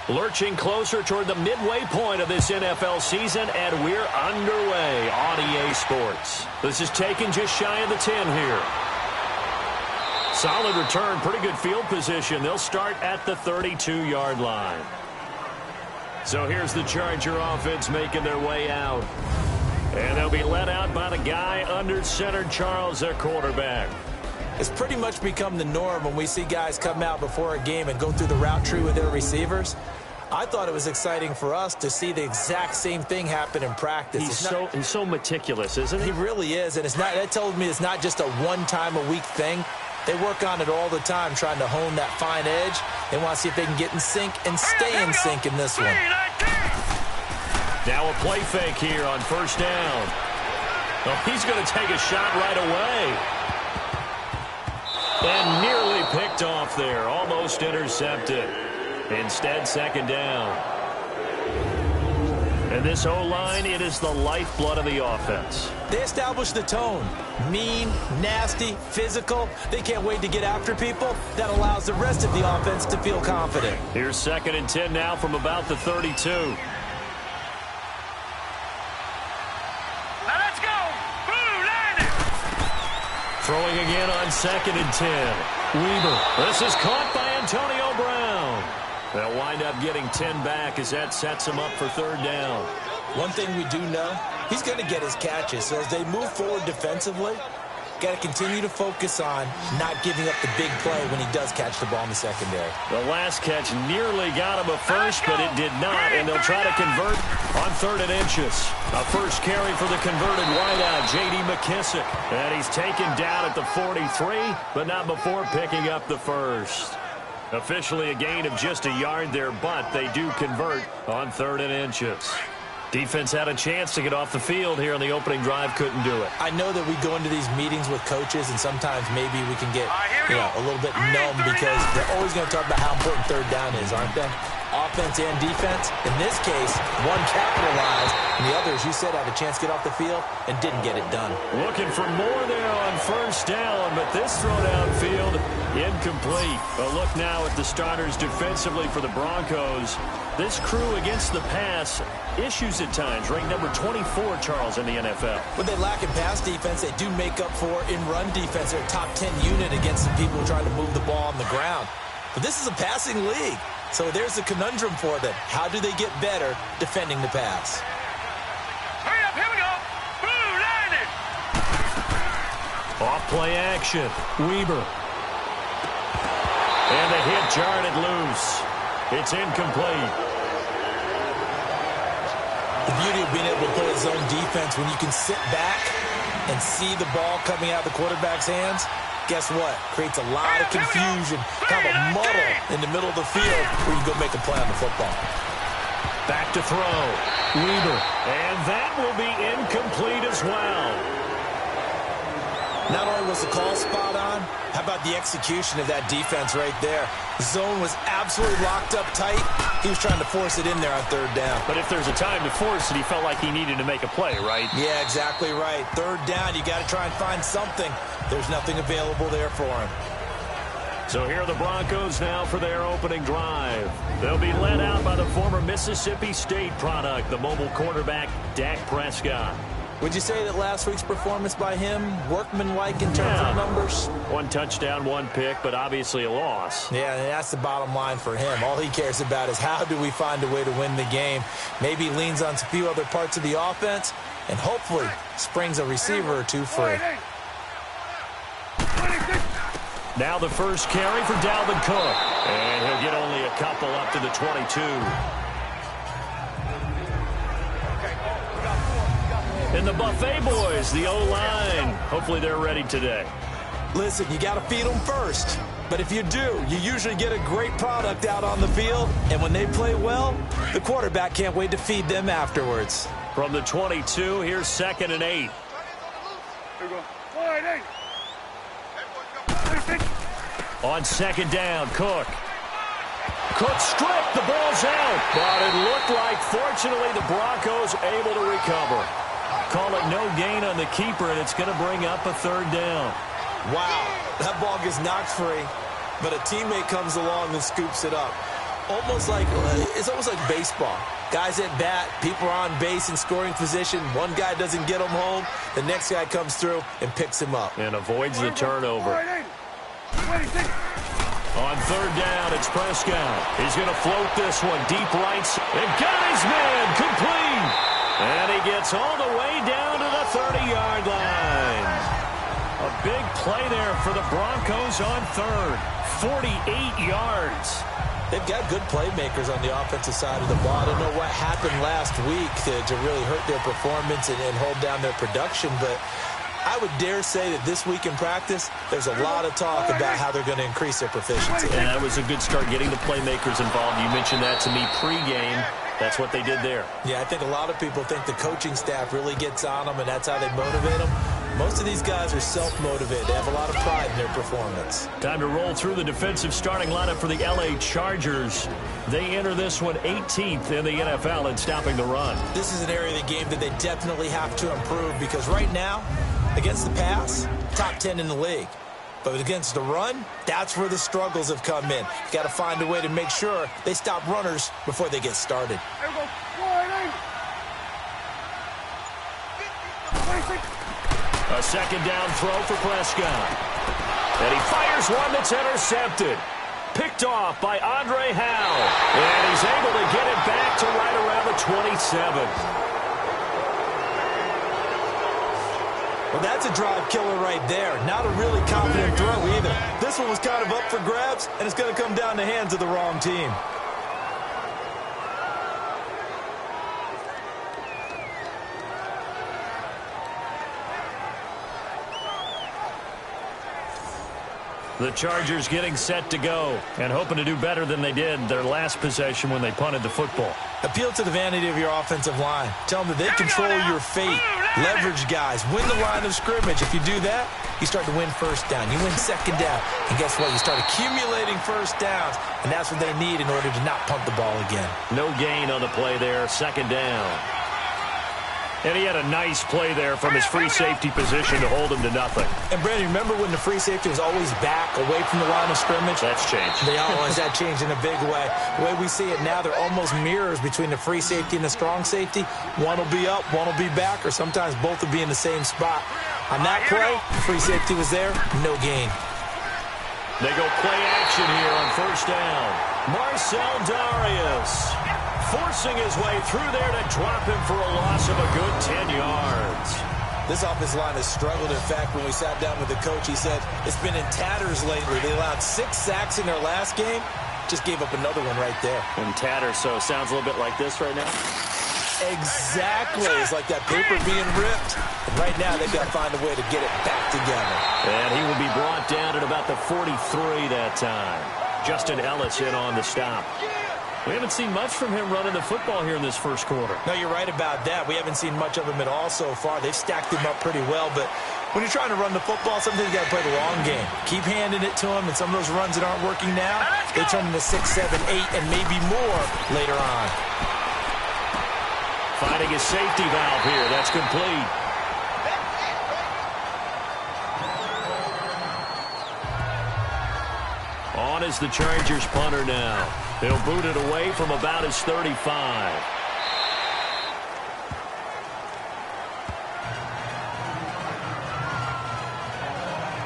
Lurching closer toward the midway point of this NFL season, and we're underway on EA Sports. This is taken just shy of the 10 here. Solid return, pretty good field position. They'll start at the 32-yard line. So here's the Charger offense making their way out. And they'll be led out by the guy under center, Charles, their quarterback. It's pretty much become the norm when we see guys come out before a game and go through the route tree with their receivers. I thought it was exciting for us to see the exact same thing happen in practice. He's so meticulous, isn't he? He really is, and that tells me it's not just a one-time-a-week thing. They work on it all the time, trying to hone that fine edge. They want to see if they can get in sync and stay in sync in this one. Now a play fake here on first down. Oh, he's going to take a shot right away. And nearly picked off there. Almost intercepted. Instead, second down. And this O-line, it is the lifeblood of the offense. They establish the tone. Mean, nasty, physical. They can't wait to get after people. That allows the rest of the offense to feel confident. Here's 2nd and 10 now from about the 32. Throwing again on 2nd and 10. Weaver. This is caught by Antonio Brown. They'll wind up getting 10 back as that sets them up for third down. One thing we do know, he's going to get his catches. So as they move forward defensively, got to continue to focus on not giving up the big play when he does catch the ball in the secondary. The last catch nearly got him a first, but it did not, and they'll try to convert on 3rd and inches. A first carry for the converted wideout, J.D. McKissick. And he's taken down at the 43, but not before picking up the first. Officially a gain of just a yard there, but they do convert on 3rd and inches. Defense had a chance to get off the field here on the opening drive, couldn't do it. I know that we go into these meetings with coaches, and sometimes maybe we can get a little bit numb because they're always going to talk about how important third down is, aren't they? Offense and defense. In this case, one capitalized, and the others, you said, had a chance to get off the field and didn't get it done. Looking for more there on first down, but this throw downfield incomplete. A look now at the starters defensively for the Broncos. This crew against the pass, issues at times, ranked number 24, Charles, in the NFL. When they lack in pass defense, they do make up for in run defense. They're a top 10 unit against the people trying to move the ball on the ground. But this is a passing league. So there's a conundrum for them. How do they get better defending the pass? Hurry up, here we go. Blue line it. Off play action. Weaver. And the hit jarred it loose. It's incomplete. The beauty of being able to play his own defense when you can sit back and see the ball coming out of the quarterback's hands. Guess what? Creates a lot of confusion, kind of a muddle in the middle of the field where you go make a play on the football. Back to throw. Weaver. And that will be incomplete as well. Not only was the call spot on, how about the execution of that defense right there? The zone was absolutely locked up tight. He was trying to force it in there on third down. But if there's a time to force it, he felt like he needed to make a play, right? Yeah, exactly right. Third down, you got to try and find something. There's nothing available there for him. So here are the Broncos now for their opening drive. They'll be led out by the former Mississippi State product, the mobile quarterback, Dak Prescott. Would you say that last week's performance by him, workmanlike in terms of numbers? 1 touchdown, 1 pick, but obviously a loss. Yeah, and that's the bottom line for him. All he cares about is how do we find a way to win the game. Maybe leans on a few other parts of the offense, and hopefully springs a receiver or two free. Now the first carry for Dalvin Cook. And he'll get only a couple up to the 22. And the Buffet boys, the O-line. Hopefully they're ready today. Listen, you got to feed them first. But if you do, you usually get a great product out on the field. And when they play well, the quarterback can't wait to feed them afterwards. From the 22, here's 2nd and 8. On 2nd down, Cook. Cook stripped, the ball's out. But it looked like, fortunately, the Broncos able to recover. Call it no gain on the keeper, and it's going to bring up a third down. Wow, that ball gets knocked free, but a teammate comes along and scoops it up. Almost like, it's almost like baseball. Guys at bat, people are on base in scoring position. One guy doesn't get him home. The next guy comes through and picks him up. And avoids the turnover. On third down, it's Prescott. He's going to float this one deep right. And got his man complete. And he gets all the way down to the 30-yard line. A big play there for the Broncos on third. 48 yards. They've got good playmakers on the offensive side of the ball. I don't know what happened last week to really hurt their performance and hold down their production, but I would dare say that this week in practice, there's a lot of talk about how they're going to increase their proficiency. And that was a good start getting the playmakers involved. You mentioned that to me pregame. That's what they did there. Yeah, I think a lot of people think the coaching staff really gets on them, and that's how they motivate them. Most of these guys are self-motivated. They have a lot of pride in their performance. Time to roll through the defensive starting lineup for the LA Chargers. They enter this one 18th in the NFL in stopping the run. This is an area of the game that they definitely have to improve because right now, against the pass, top 10 in the league. But against the run, that's where the struggles have come in. You've got to find a way to make sure they stop runners before they get started. A second down throw for Prescott. And he fires one that's intercepted. Picked off by Andre Howe. And he's able to get it back to right around the 27. Well, that's a drive killer right there. Not a really confident throw either. This one was kind of up for grabs, and it's going to come down the hands of the wrong team. The Chargers getting set to go and hoping to do better than they did their last possession when they punted the football. Appeal to the vanity of your offensive line. Tell them that they control your fate. Leverage guys. Win the line of scrimmage. If you do that, you start to win first down. You win second down. And guess what? You start accumulating first downs. And that's what they need in order to not punt the ball again. No gain on the play there. Second down. And he had a nice play there from his free safety position to hold him to nothing. And, Brandon, remember when the free safety was always back away from the line of scrimmage? That's changed. They always that changed in a big way. The way we see it now, they're almost mirrors between the free safety and the strong safety. One will be up, one will be back, or sometimes both will be in the same spot. On that play, free safety was there, no gain. They go play action here on first down. Marcel Darius forcing his way through there to drop him for a loss of a good 10 yards. This offensive line has struggled. In fact, when we sat down with the coach, he said it's been in tatters lately. They allowed 6 sacks in their last game. Just gave up another one right there. In tatters, so sounds a little bit like this right now. Exactly. It's like that paper being ripped. And right now, they've got to find a way to get it back together. And he will be brought down at about the 43 that time. Justin Ellis in on the stop. We haven't seen much from him running the football here in this first quarter. No, you're right about that. We haven't seen much of him at all so far. They've stacked him up pretty well, but when you're trying to run the football, sometimes you got to play the long game. Keep handing it to him, and some of those runs that aren't working now, they turn into 6, 7, 8, and maybe more later on. Finding his safety valve here. That's complete. On is the Chargers punter now. He'll boot it away from about his 35.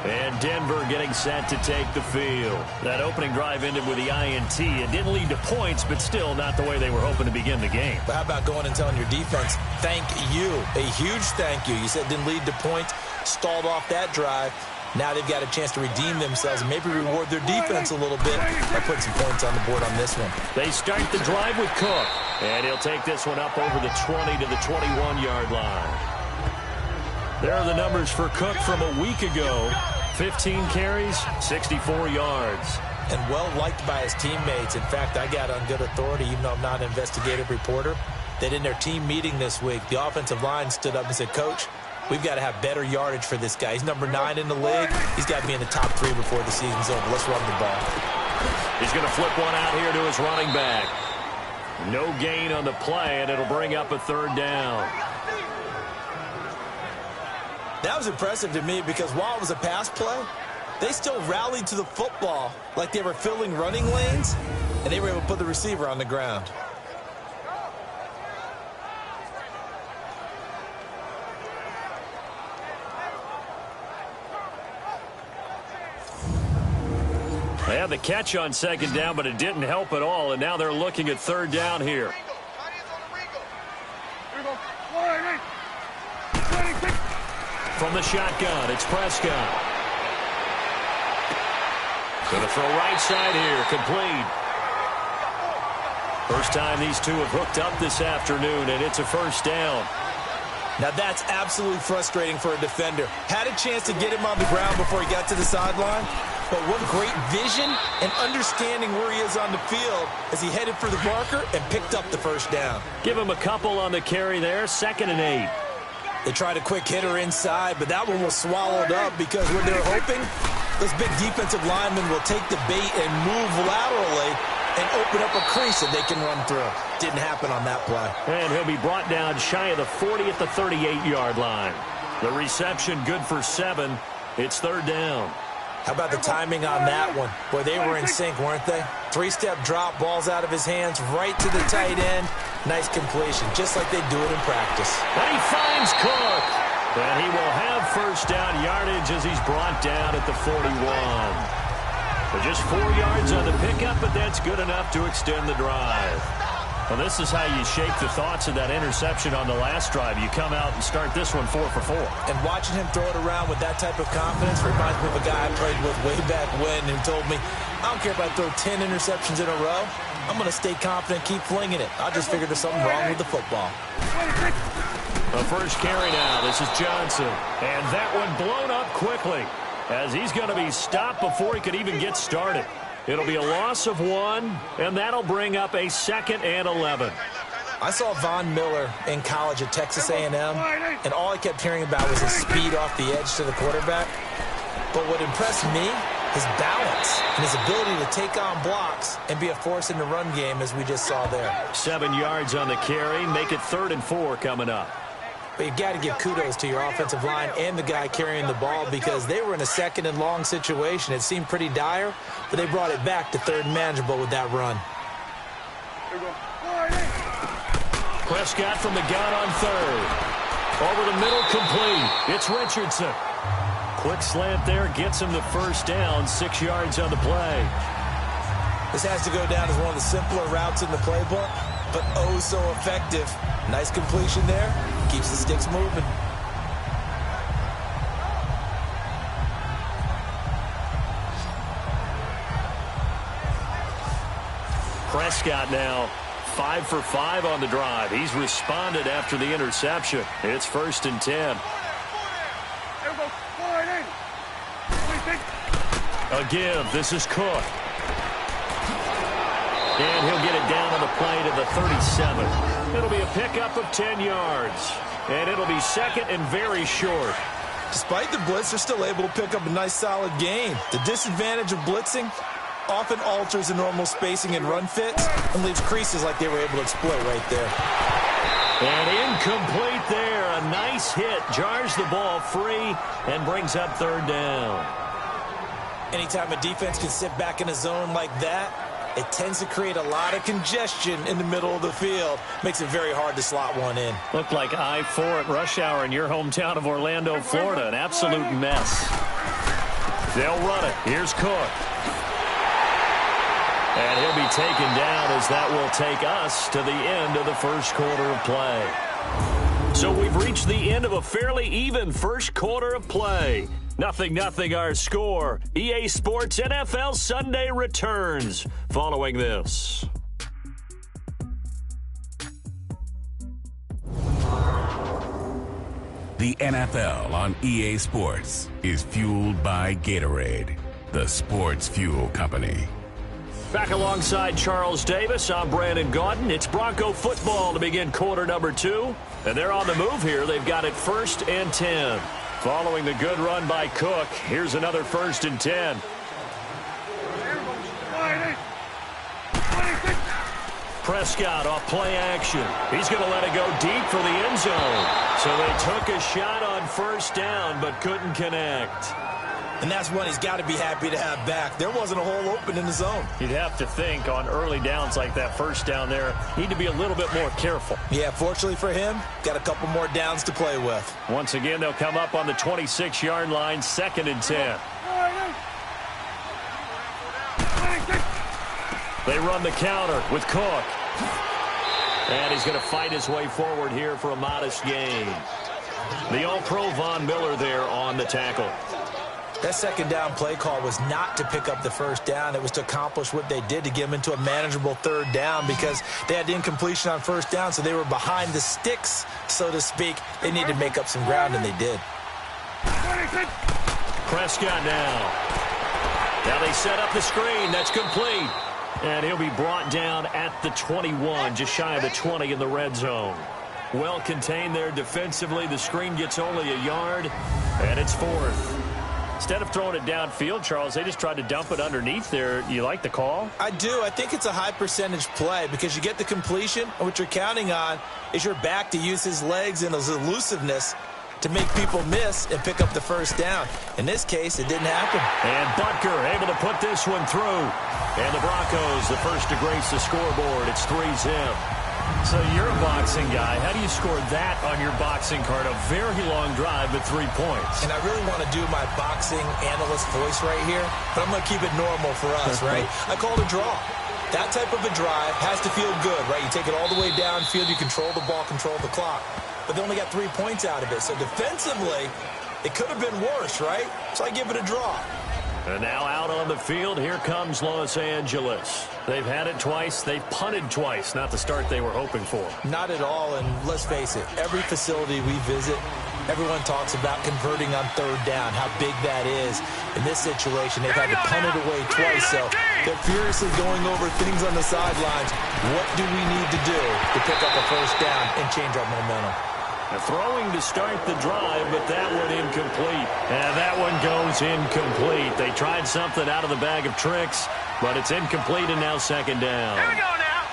And Denver getting set to take the field. That opening drive ended with the INT. It didn't lead to points, but still not the way they were hoping to begin the game. But how about going and telling your defense, thank you, a huge thank you. You said it didn't lead to points, stalled off that drive. Now they've got a chance to redeem themselves and maybe reward their defense a little bit by putting some points on the board on this one. They start the drive with Cook, and he'll take this one up over the 20 to the 21-yard line. There are the numbers for Cook from a week ago. 15 carries, 64 yards. And well-liked by his teammates. In fact, I got on good authority, even though I'm not an investigative reporter, that in their team meeting this week, the offensive line stood up and said, Coach, we've got to have better yardage for this guy. He's number 9 in the league. He's got to be in the top 3 before the season's over. Let's run the ball. He's going to flip one out here to his running back. No gain on the play, and it'll bring up a third down. That was impressive to me because while it was a pass play, they still rallied to the football like they were filling running lanes. and they were able to put the receiver on the ground. They had the catch on second down, but it didn't help at all, and now they're looking at third down here. From the shotgun, it's Prescott. Going to throw right side here, complete. First time these two have hooked up this afternoon, and it's a first down. Now that's absolutely frustrating for a defender. Had a chance to get him on the ground before he got to the sideline, but what great vision and understanding where he is on the field as he headed for the marker and picked up the first down. Give him a couple on the carry there, 2nd and 8. They tried a quick hitter inside, but that one was swallowed up because what they're hoping, those big defensive linemen will take the bait and move laterally and open up a crease that they can run through. Didn't happen on that play. And he'll be brought down shy of the 40 at the 38-yard line. The reception good for 7. It's third down. How about the timing on that one? Boy, they were in sync, weren't they? 3-step drop, balls out of his hands, right to the tight end. Nice completion, just like they do it in practice. And he finds Cook. And he will have first down yardage as he's brought down at the 41. But just 4 yards on the pickup, but that's good enough to extend the drive. Well, this is how you shape the thoughts of that interception on the last drive. You come out and start this one 4 for 4. And watching him throw it around with that type of confidence reminds me of a guy I played with way back when who told me, I don't care if I throw 10 interceptions in a row. I'm going to stay confident, keep flinging it. I just figured there's something wrong with the football. The first carry now. This is Johnson. And that one blown up quickly as he's going to be stopped before he could even get started. It'll be a loss of 1, and that'll bring up a 2nd and 11. I saw Von Miller in college at Texas A&M, and all I kept hearing about was his speed off the edge to the quarterback. But what impressed me, his balance and his ability to take on blocks and be a force in the run game, as we just saw there. 7 yards on the carry, make it 3rd and 4 coming up. But you've got to give kudos to your offensive line and the guy carrying the ball because they were in a 2nd and long situation. It seemed pretty dire, but they brought it back to 3rd and manageable with that run. Prescott from the gun on 3rd. Over the middle, complete. It's Richardson. Quick slant there, gets him the first down, 6 yards on the play. This has to go down as one of the simpler routes in the playbook, but oh so effective. Nice completion there. Keeps the sticks moving. Prescott now 5 for 5 on the drive. He's responded after the interception. It's 1st and 10. A give. This is Cook. And he'll get it down on the play to the 37. It'll be a pickup of 10 yards. And it'll be 2nd and very short. Despite the blitz, they're still able to pick up a nice solid gain. The disadvantage of blitzing often alters the normal spacing and run fits and leaves creases like they were able to exploit right there. And incomplete there. A nice hit. Jars the ball free and brings up 3rd down. Anytime a defense can sit back in a zone like that, it tends to create a lot of congestion in the middle of the field. Makes it very hard to slot one in. Looked like I-4 at rush hour in your hometown of Orlando, Florida. An absolute mess. They'll run it. Here's Cook. And he'll be taken down as that will take us to the end of the first quarter of play. So we've reached the end of a fairly even first quarter of play. 0-0 our score. EA Sports NFL Sunday returns following this. The NFL on EA Sports is fueled by Gatorade, the sports fuel company. Back alongside Charles Davis, I'm Brandon Gaudin. It's Bronco football to begin quarter number 2. And they're on the move here. They've got it 1st and 10. Following the good run by Cook, here's another 1st and 10. Prescott off play action. He's going to let it go deep for the end zone. So they took a shot on 1st down but couldn't connect. And that's one he's got to be happy to have back. There wasn't a hole open in the zone. You'd have to think on early downs like that first down there, need to be a little bit more careful. Yeah, fortunately for him, got a couple more downs to play with. Once again, they'll come up on the 26-yard line, 2nd and 10. They run the counter with Cook. And he's going to fight his way forward here for a modest gain. The All-Pro Von Miller there on the tackle. That second down play call was not to pick up the first down. It was to accomplish what they did to get them into a manageable third down because they had the incompletion on first down, so they were behind the sticks, so to speak. They needed to make up some ground, and they did. Prescott now. Now they set up the screen. That's complete. And he'll be brought down at the 21, just shy of the 20 in the red zone. Well contained there defensively. The screen gets only a yard, and it's 4th. Instead of throwing it downfield, Charles, they just tried to dump it underneath there. You like the call? I do. I think it's a high percentage play because you get the completion, and what you're counting on is your back to use his legs and his elusiveness to make people miss and pick up the first down. In this case, it didn't happen. And Butker able to put this one through. And the Broncos, the first to grace the scoreboard. It's 3-zip. So you're a boxing guy. How do you score that on your boxing card? A very long drive, but 3 points. And I really want to do my boxing analyst voice right here, but I'm going to keep it normal for us, right? I call it a draw. That type of a drive has to feel good, right? You take it all the way downfield, you control the ball, control the clock. But they only got 3 points out of it. So defensively, it could have been worse, right? So I give it a draw. And now out on the field, here comes Los Angeles. They've had it twice. They've punted twice. Not the start they were hoping for. Not at all, and let's face it, every facility we visit, everyone talks about converting on third down, how big that is. In this situation, they've had to punt it away twice, so they're furiously going over things on the sidelines. What do we need to do to pick up a first down and change our momentum? Throwing to start the drive, but that one incomplete. And that one goes incomplete. They tried something out of the bag of tricks, but it's incomplete and now 2nd down. Here we go now.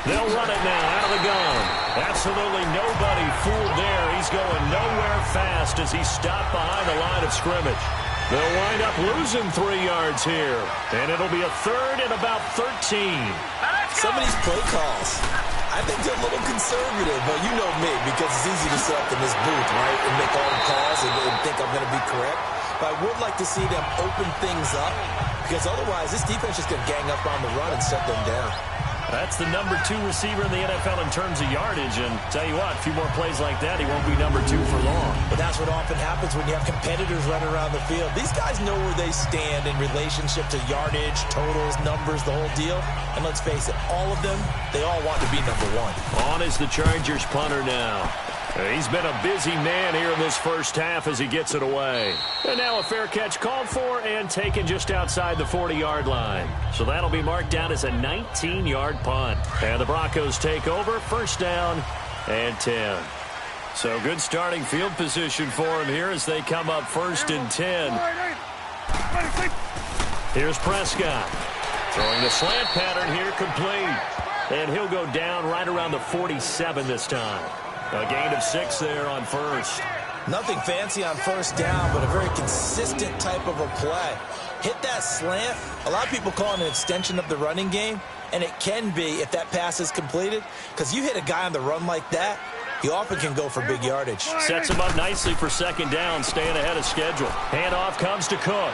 They'll run it now out of the gun. Absolutely nobody fooled there. He's going nowhere fast as he stopped behind the line of scrimmage. They'll wind up losing 3 yards here. And it'll be a 3rd and about 13. Some of these play calls, I think they're a little conservative, but you know me, because it's easy to sit up in this booth, right, and make all the calls and think I'm going to be correct. But I would like to see them open things up, because otherwise this defense is going to gang up on the run and shut them down. That's the number 2 receiver in the NFL in terms of yardage, and tell you what, a few more plays like that, he won't be number 2 for long. But that's what often happens when you have competitors running around the field. These guys know where they stand in relationship to yardage, totals, numbers, the whole deal. And let's face it, all of them, they all want to be number 1. On is the Chargers punter now. He's been a busy man here in this first half as he gets it away. And now a fair catch called for and taken just outside the 40-yard line. So that'll be marked down as a 19-yard punt. And the Broncos take over, 1st down and 10. So good starting field position for him here as they come up 1st and 10. Here's Prescott. Throwing the slant pattern here complete. And he'll go down right around the 47 this time. A gain of 6 there on 1st. Nothing fancy on 1st down, but a very consistent type of a play. Hit that slant. A lot of people call it an extension of the running game, and it can be if that pass is completed, because you hit a guy on the run like that, he often can go for big yardage. Sets him up nicely for 2nd down, staying ahead of schedule. Handoff comes to Cook.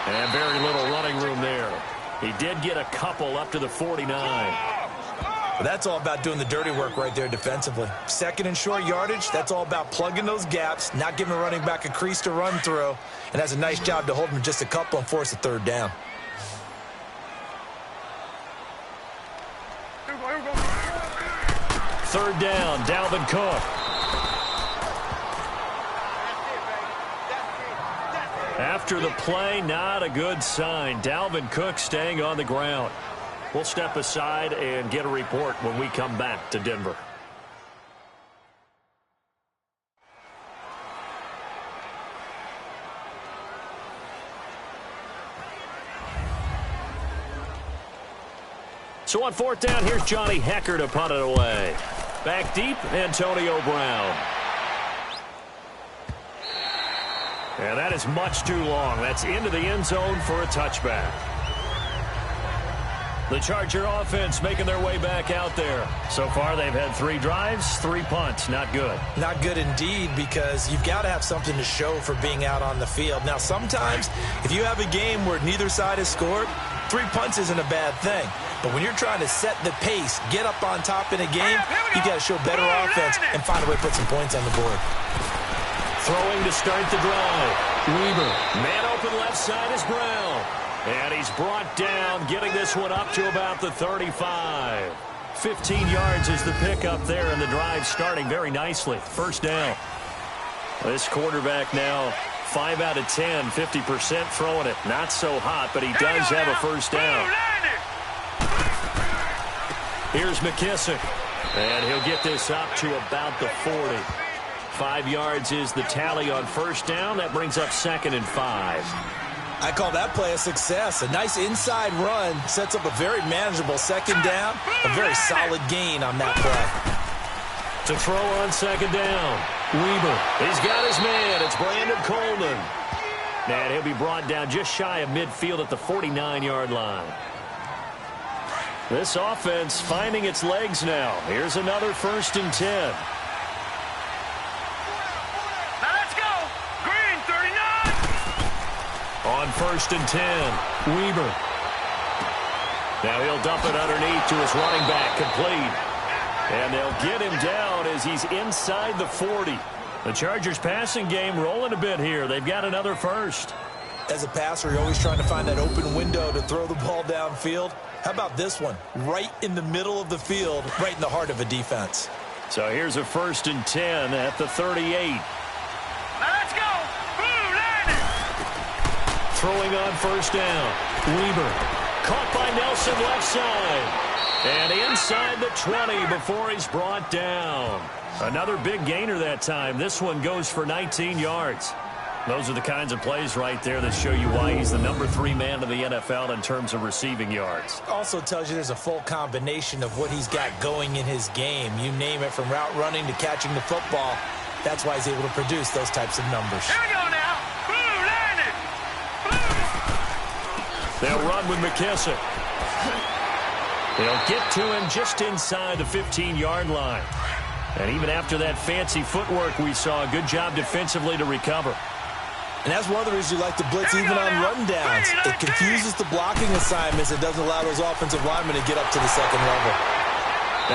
And very little running room there. He did get a couple up to the 49. But that's all about doing the dirty work right there defensively. 2nd and short yardage, that's all about plugging those gaps, not giving a running back a crease to run through, and has a nice job to hold him just a couple and force a 3rd down. Third down, Dalvin Cook. After the play, not a good sign. Dalvin Cook staying on the ground. We'll step aside and get a report when we come back to Denver. So on 4th down, here's Johnny Hecker to punt it away. Back deep, Antonio Brown. And that is much too long. That's into the end zone for a touchback. The Charger offense making their way back out there. So far, they've had 3 drives, 3 punts. Not good. Not good indeed, because you've got to have something to show for being out on the field. Now, sometimes, if you have a game where neither side has scored, 3 punts isn't a bad thing. But when you're trying to set the pace, get up on top in a game, you've got to show better offense and find a way to put some points on the board. Throwing to start the drive. Weaver. Man open left side is Brown. And he's brought down, getting this one up to about the 35. 15 yards is the pickup there, and the drive starting very nicely. First down. This quarterback now 5 out of 10, 50% throwing it. Not so hot, but he does have a first down. Here's McKissick. And he'll get this up to about the 40. 5 yards is the tally on first down. That brings up 2nd and 5. I call that play a success. A nice inside run sets up a very manageable second down. A very solid gain on that play. To throw on second down. Weaver. He's got his man. It's Brandon Coleman. And he'll be brought down just shy of midfield at the 49-yard line. This offense finding its legs now. Here's another 1st and 10. On 1st and 10, Weaver. Now he'll dump it underneath to his running back, complete. And they'll get him down as he's inside the 40. The Chargers passing game rolling a bit here. They've got another first. As a passer, you're always trying to find that open window to throw the ball downfield. How about this one? Right in the middle of the field, right in the heart of a defense. So here's a 1st and 10 at the 38. Let's go. Throwing on first down. Weaver. Caught by Nelson left side. And inside the 20 before he's brought down. Another big gainer that time. This one goes for 19 yards. Those are the kinds of plays right there that show you why he's the number 3 man in the NFL in terms of receiving yards. Also tells you there's a full combination of what he's got going in his game. You name it, from route running to catching the football. That's why he's able to produce those types of numbers. Here we go now. They'll run with McKissick. They'll get to him just inside the 15-yard line. And even after that fancy footwork we saw, a good job defensively to recover. And that's one of the reasons you like to blitz even on rundowns. It confuses the blocking assignments. It doesn't allow those offensive linemen to get up to the second level.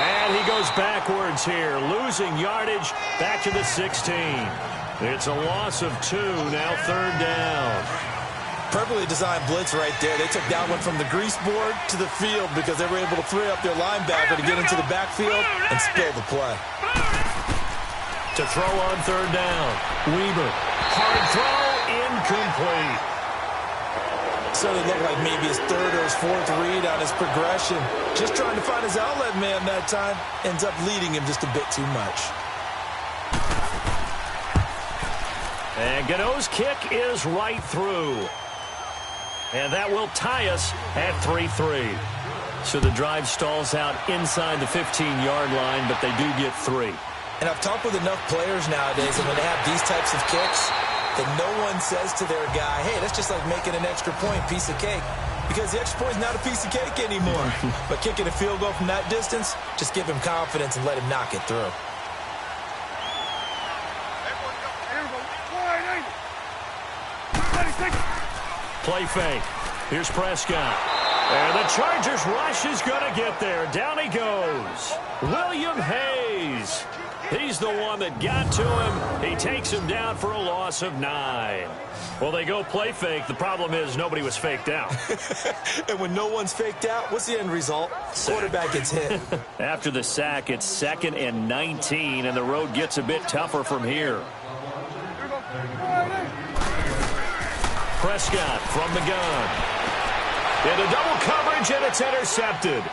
And he goes backwards here, losing yardage back to the 16. It's a loss of 2, now 3rd down. Perfectly designed blitz right there. They took that one from the grease board to the field because they were able to free up their linebacker to get into the backfield and spill the play. To throw on 3rd down. Weaver. Hard throw, incomplete. So it looked like maybe his 3rd or his 4th read on his progression. Just trying to find his outlet man that time. Ends up leading him just a bit too much. And Gano's kick is right through. And that will tie us at 3-3. So the drive stalls out inside the 15-yard line, but they do get 3. And I've talked with enough players nowadays, and when they have these types of kicks, that no one says to their guy, hey, that's just like making an extra point, piece of cake. Because the extra point is not a piece of cake anymore. But kicking a field goal from that distance, just give him confidence and let him knock it through. Play fake. Here's Prescott. And the Chargers rush is going to get there. Down he goes. William Hayes. He's the one that got to him. He takes him down for a loss of 9. Well, they go play fake. The problem is nobody was faked out. And when no one's faked out, what's the end result? Quarterback gets hit. After the sack, it's 2nd and 19, and the road gets a bit tougher from here. Prescott from the gun. Into double coverage, and it's intercepted.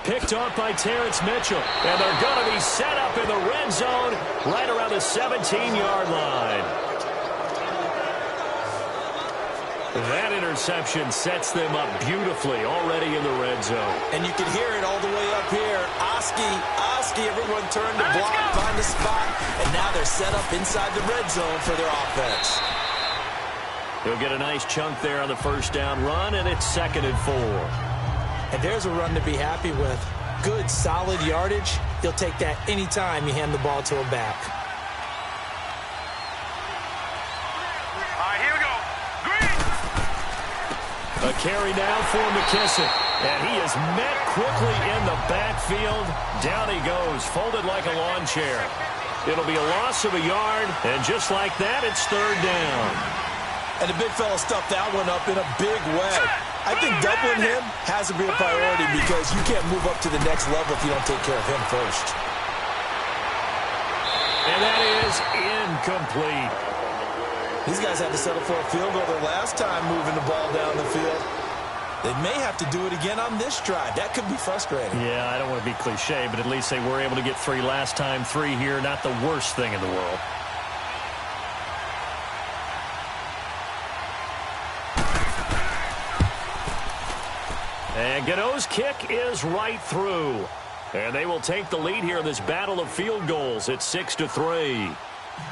Picked off by Terrence Mitchell. And they're going to be set up in the red zone right around the 17-yard line. That interception sets them up beautifully already in the red zone. And you can hear it all the way up here. Oski, everyone turned to block, find a spot, and now they're set up inside the red zone for their offense. He'll get a nice chunk there on the first down run, and it's 2nd and 4. And there's a run to be happy with. Good, solid yardage. He'll take that anytime you hand the ball to him back. All right, here we go. Green. A carry now for McKissick. And he is met quickly in the backfield. Down he goes, folded like a lawn chair. It'll be a loss of a yard, and just like that, it's 3rd down. And the big fella stuffed that one up in a big way. I think doubling him has to be a priority because you can't move up to the next level if you don't take care of him first. And that is incomplete. These guys had to settle for a field goal their last time moving the ball down the field. They may have to do it again on this drive. That could be frustrating. Yeah, I don't want to be cliche, but at least they were able to get 3 last time. 3 here, not the worst thing in the world. And Gano's kick is right through. And they will take the lead here in this battle of field goals. It's 6-3.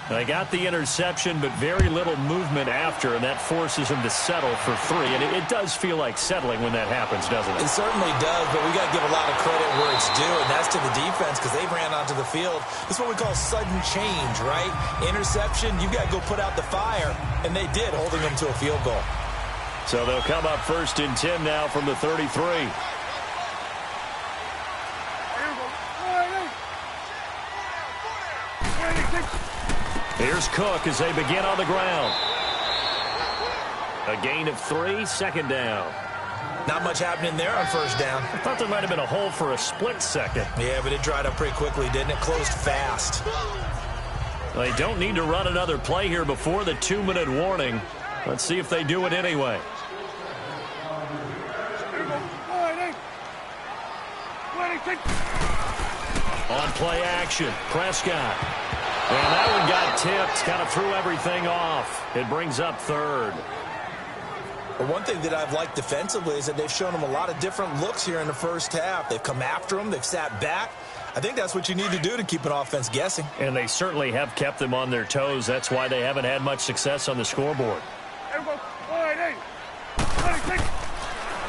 They got the interception, but very little movement after, and that forces them to settle for 3. And it does feel like settling when that happens, doesn't it? It certainly does, but we got to give a lot of credit where it's due, and that's to the defense because they ran onto the field. This is what we call sudden change, right? Interception, you got to go put out the fire, and they did, holding them to a field goal. So they'll come up 1st and 10 now from the 33. Here's Cook as they begin on the ground. A gain of 3, 2nd down. Not much happening there on 1st down. I thought there might have been a hole for a split second. Yeah, but it dried up pretty quickly, didn't it? Closed fast. They don't need to run another play here before the 2-minute warning. Let's see if they do it anyway. On play action, Prescott. And that one got tipped, kind of threw everything off. It brings up 3rd. But one thing that I've liked defensively is that they've shown them a lot of different looks here in the first half. They've come after them. They've sat back. I think that's what you need to do to keep an offense guessing. And they certainly have kept them on their toes. That's why they haven't had much success on the scoreboard.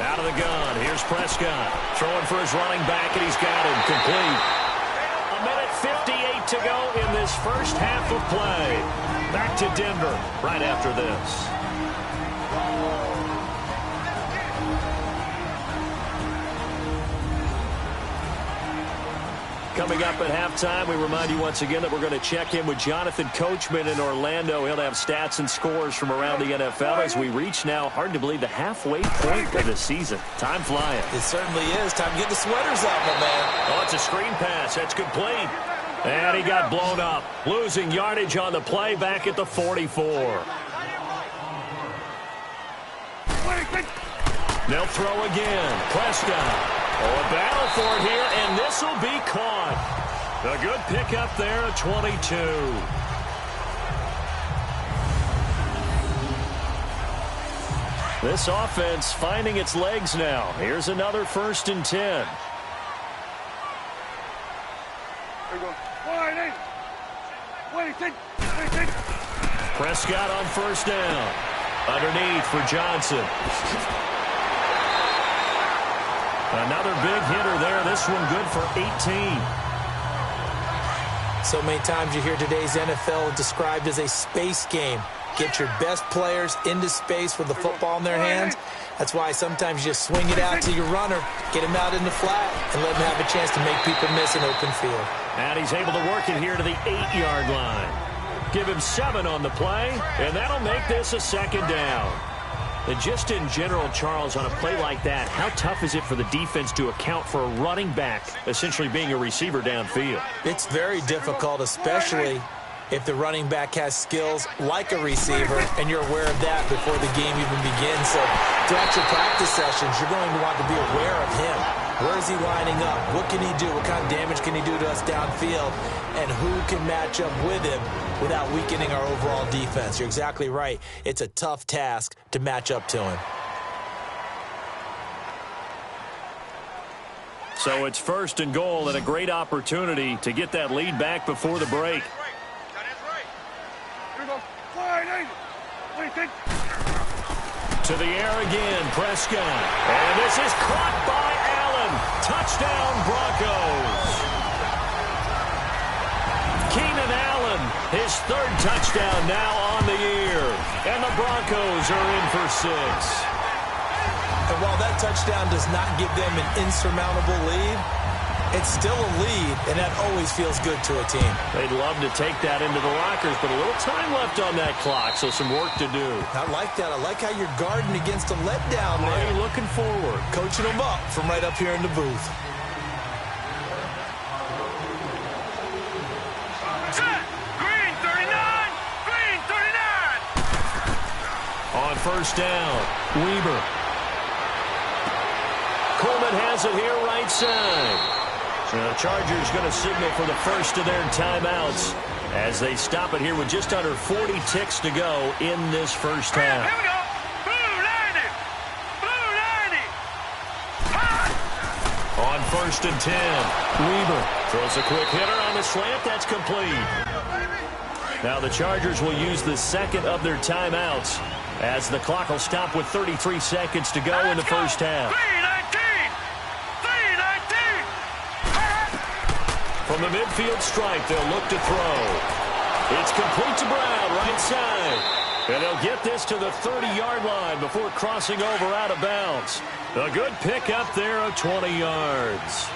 Out of the gun. Here's Prescott. Throwing for his running back, and he's got him complete. 1:58 to go in this first half of play. Back to Denver right after this. Coming up at halftime, we remind you once again that we're going to check in with Jonathan Coachman in Orlando. He'll have stats and scores from around the NFL as we reach now, hard to believe, the halfway point of the season. Time flying. It certainly is. Time to get the sweaters out, my man. Oh, it's a screen pass. That's complete. And he got blown up. Losing yardage on the play back at the 44. They'll throw again. Prescott. Oh, a battle for it here, and this will be caught. A good pickup there at 22. This offense finding its legs now. Here's another 1st and 10. Prescott on 1st down. Underneath for Johnson. Another big hitter there. This one good for 18. So many times you hear today's NFL described as a space game. Get your best players into space with the football in their hands. That's why sometimes you just swing it out to your runner, get him out in the flat, and let him have a chance to make people miss an open field. And he's able to work it here to the 8-yard line. Give him 7 on the play, and that'll make this a 2nd down. And just in general, Charles, on a play like that, how tough is it for the defense to account for a running back essentially being a receiver downfield? It's very difficult, especially if the running back has skills like a receiver, and you're aware of that before the game even begins. So throughout your practice sessions, you're going to want to be aware of him. Where is he lining up? What can he do? What kind of damage can he do to us downfield? And who can match up with him without weakening our overall defense? You're exactly right. It's a tough task to match up to him. So it's 1st and goal and a great opportunity to get that lead back before the break. To the air again, Prescott. And this is caught by Allen. Touchdown, Broncos. Keenan Allen, his third touchdown now on the year. And the Broncos are in for 6. And while that touchdown does not give them an insurmountable lead, it's still a lead, and that always feels good to a team. They'd love to take that into the lockers, but a little time left on that clock, so some work to do. I like that. I like how you're guarding against a letdown there. Are you looking forward? Coaching them up from right up here in the booth. Set. Green 39. Green 39. On first down, Weber. Coleman has it here right side. The Chargers going to signal for the first of their timeouts as they stop it here with just under 40 ticks to go in this first half. Here we go. Blue 90. Blue 90. On first and 10, Weber throws a quick hitter on the slant. That's complete. Now the Chargers will use the second of their timeouts as the clock will stop with 33 seconds to go in the first half. 319. 319. From the midfield stripe, they'll look to throw. It's complete to Brown, right side. And they'll get this to the 30-yard line before crossing over out of bounds. A good pickup there of 20 yards.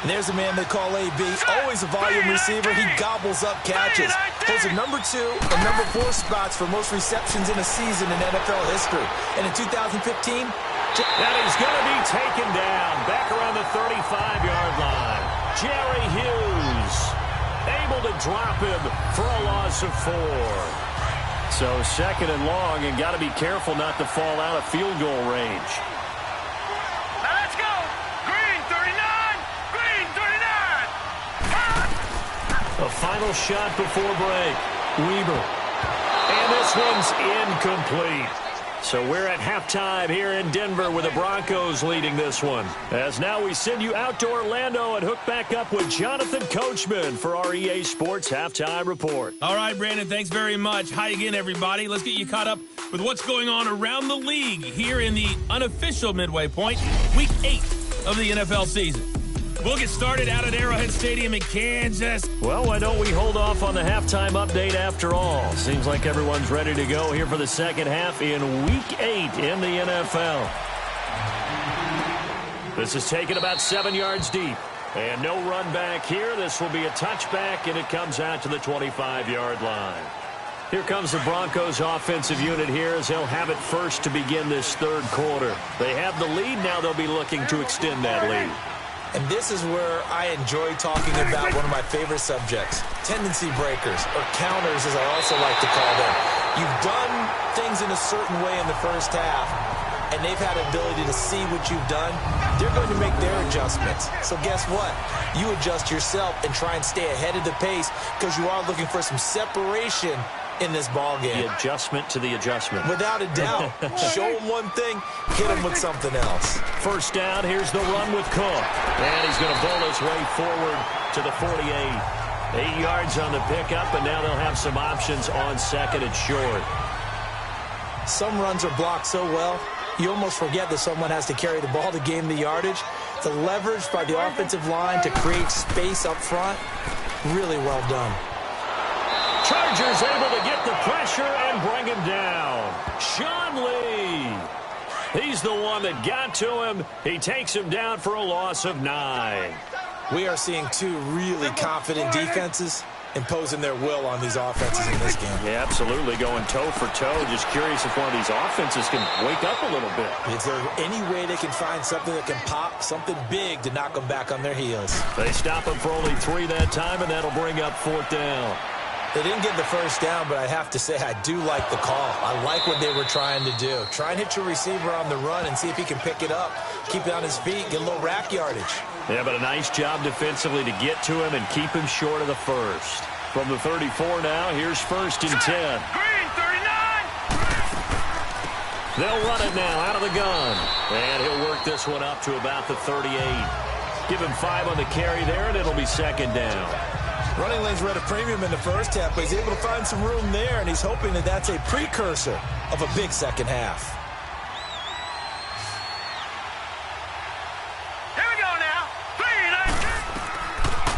And there's a man they call AB, always a volume receiver. He gobbles up catches. Holds the number 2 and number 4 spots for most receptions in a season in NFL history. And in 2015, and he's going to be taken down back around the 35-yard line. Jerry Hughes able to drop him for a loss of 4. So second and long, and got to be careful not to fall out of field goal range. Now let's go. Green 39. Green 39. A final shot before break. Weber. And this one's incomplete. So we're at halftime here in Denver with the Broncos leading this one. As now we send you out to Orlando and hook back up with Jonathan Coachman for our EA Sports Halftime Report. All right, Brandon, thanks very much. Hi again, everybody. Let's get you caught up with what's going on around the league here in the unofficial midway point, Week 8 of the NFL season. We'll get started out at Arrowhead Stadium in Kansas. Well, why don't we hold off on the halftime update after all? Seems like everyone's ready to go here for the second half in Week 8 in the NFL. This is taken about 7 yards deep. And no run back here. This will be a touchback, and it comes out to the 25-yard line. Here comes the Broncos offensive unit here as they'll have it first to begin this third quarter. They have the lead. Now they'll be looking to extend that lead. and this is where I enjoy talking about one of my favorite subjects, tendency breakers, or counters as I also like to call them. You've done things in a certain way in the first half, and they've had the ability to see what you've done. They're going to make their adjustments. So guess what? You adjust yourself and try and stay ahead of the pace because you are looking for some separation in this ball game. The adjustment to the adjustment. Without a doubt. Show them one thing, hit them with something else. First down, here's the run with Cook. And he's going to bowl his way forward to the 48. 8 yards on the pickup, and now they'll have some options on second and short. Some runs are blocked so well, you almost forget that someone has to carry the ball to gain the yardage. The leverage by the offensive line to create space up front, really well done. Chargers able to get the pressure and bring him down. Sean Lee. He's the one that got to him. He takes him down for a loss of 9. We are seeing two really confident defenses imposing their will on these offenses in this game. Yeah, absolutely, going toe for toe. Just curious if one of these offenses can wake up a little bit. Is there any way they can find something that can pop, something big to knock them back on their heels? They stop him for only 3 that time, and that'll bring up 4th down. They didn't get the first down, but I have to say I do like the call. I like what they were trying to do. Try and hit your receiver on the run and see if he can pick it up, keep it on his feet, get a little rack yardage. Yeah, but a nice job defensively to get to him and keep him short of the first. From the 34 now, here's 1st and 10. Green 39. They'll run it now out of the gun. And he'll work this one up to about the 38. Give him 5 on the carry there, and it'll be 2nd down. Running lanes were at a premium in the first half, but he's able to find some room there, and he's hoping that that's a precursor of a big second half.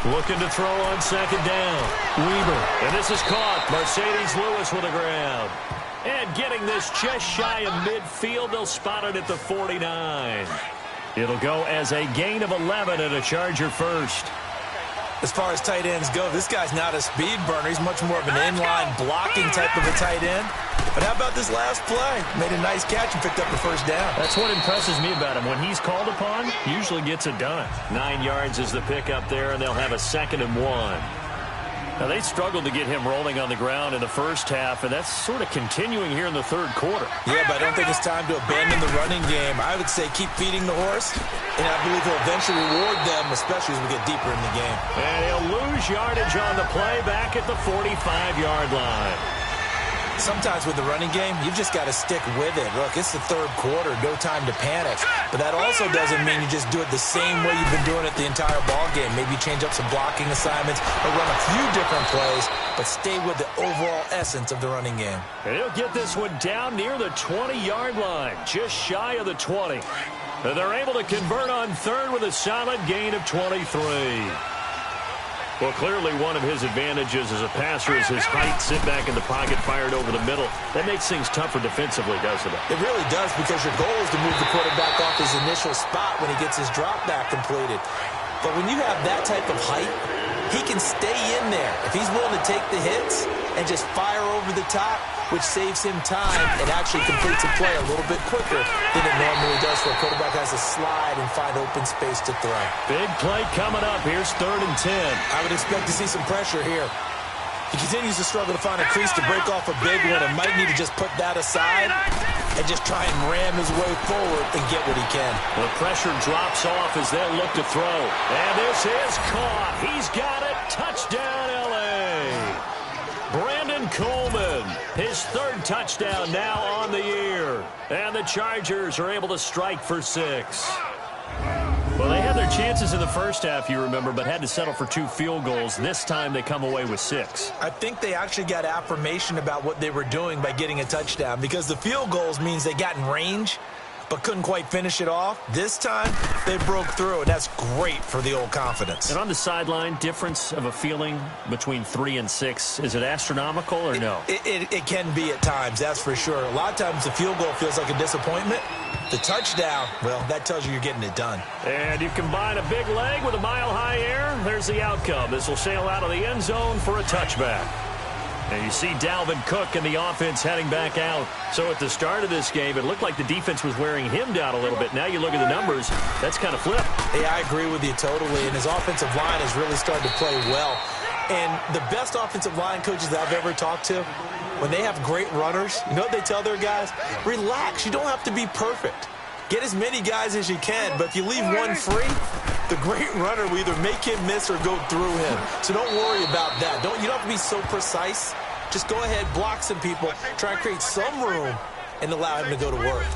Looking to throw on second down. Weber. And this is caught. Mercedes Lewis with the ground. And getting this just shy of midfield. They'll spot it at the 49. It'll go as a gain of 11 and a Charger first. As far as tight ends go, this guy's not a speed burner. He's much more of an inline blocking type of a tight end. But how about this last play? Made a nice catch and picked up the first down. That's what impresses me about him. When he's called upon, he usually gets it done. 9 yards is the pickup there, and they'll have a 2nd and 1. Now, they struggled to get him rolling on the ground in the first half, and that's sort of continuing here in the third quarter. Yeah, but I don't think it's time to abandon the running game. I would say keep feeding the horse, and I believe he'll eventually reward them, especially as we get deeper in the game. And he'll lose yardage on the play back at the 45-yard line. Sometimes with the running game, you've just got to stick with it. Look, it's the third quarter, no time to panic. But that also doesn't mean you just do it the same way you've been doing it the entire ball game. Maybe change up some blocking assignments or run a few different plays, but stay with the overall essence of the running game. And he'll get this one down near the 20-yard line, just shy of the 20. And they're able to convert on third with a solid gain of 23. Well, clearly one of his advantages as a passer is his height. Sit back in the pocket, fired over the middle. That makes things tougher defensively, doesn't it? It really does, because your goal is to move the quarterback off his initial spot when he gets his drop back completed. But when you have that type of height, he can stay in there. If he's willing to take the hits and just fire over the top, which saves him time and actually completes a play a little bit quicker than it normally does for a quarterback who has to slide and find open space to throw. Big play coming up. Here's 3rd and 10. I would expect to see some pressure here. He continues to struggle to find a crease to break off a big one and might need to just put that aside and just try and ram his way forward and get what he can. The pressure drops off as they'll look to throw. And this is caught. He's got it. Touchdown, L.A. Brandon Coleman, his 3rd touchdown now on the year. And the Chargers are able to strike for 6. Well, they had their chances in the first half, you remember, but had to settle for 2 field goals. This time they come away with 6. I think they actually got affirmation about what they were doing by getting a touchdown, because the field goals means they got in range but couldn't quite finish it off. This time, they broke through, and that's great for the old confidence. And on the sideline, difference of a feeling between 3 and 6, is it astronomical or no? It can be at times, that's for sure. A lot of times the field goal feels like a disappointment. The touchdown, well, that tells you you're getting it done. And you combine a big leg with a mile-high air, there's the outcome. This will sail out of the end zone for a touchback. And you see Dalvin Cook and the offense heading back out. So at the start of this game, it looked like the defense was wearing him down a little bit. Now you look at the numbers, that's kind of flipped. Yeah, I agree with you totally. And his offensive line has really started to play well. And the best offensive line coaches that I've ever talked to, when they have great runners, you know what they tell their guys? Relax. You don't have to be perfect. Get as many guys as you can, but if you leave one free, the great runner will either make him miss or go through him. So don't worry about that. You don't have to be so precise. Just go ahead, block some people, try and create some room, and allow him to go to work.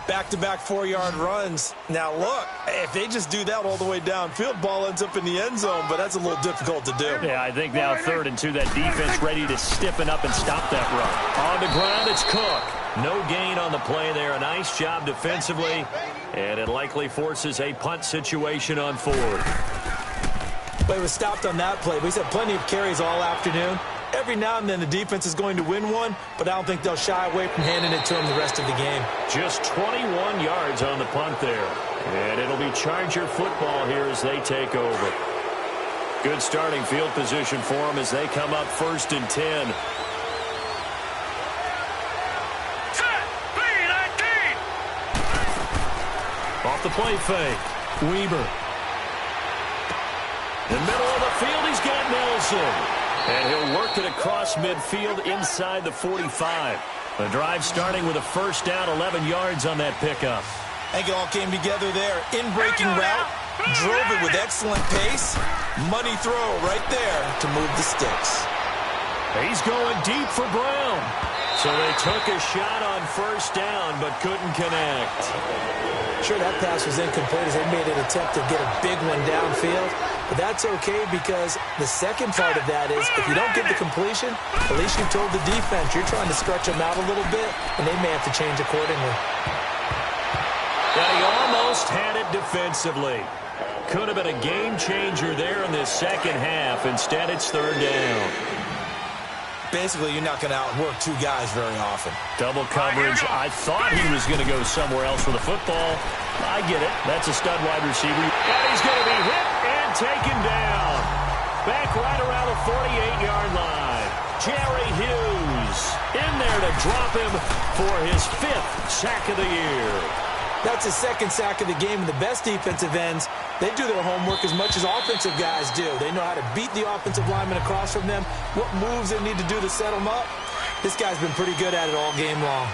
Back-to-back 4-yard runs. Now, look, if they just do that all the way downfield, ball ends up in the end zone, but that's a little difficult to do. Yeah, I think now 3rd and 2, that defense ready to stiffen up and stop that run. On the ground, it's Cook. No gain on the play there. A nice job defensively, and it likely forces a punt situation on 4th. But he was stopped on that play. But he's had plenty of carries all afternoon. Every now and then the defense is going to win one, but I don't think they'll shy away from handing it to him the rest of the game. Just 21 yards on the punt there. And it'll be Charger football here as they take over. Good starting field position for them as they come up 1st and 10. Off the play fake. Weber. In the middle of the field, he's got Nelson. And he'll work it across midfield inside the 45. The drive starting with a first down, 11 yards on that pickup. I think it all came together there. In-breaking route, drove it with excellent pace. Money throw right there to move the sticks. He's going deep for Brown. So they took a shot on first down, but couldn't connect. Sure, that pass was incomplete as they made an attempt to get a big one downfield. But that's okay because the second part of that is if you don't get the completion, at least you've told the defense you're trying to stretch them out a little bit, and they may have to change accordingly. And he almost had it defensively. Could have been a game changer there in this second half. Instead, it's third down. Basically, you're not going to outwork two guys very often. Double coverage. I thought he was going to go somewhere else with the football. I get it. That's a stud wide receiver. And he's going to be hit and taken down. Back right around the 48-yard line. Jerry Hughes in there to drop him for his 5th sack of the year. That's his 2nd sack of the game, and the best defensive ends, they do their homework as much as offensive guys do. They know how to beat the offensive lineman across from them, what moves they need to do to set them up. This guy's been pretty good at it all game long.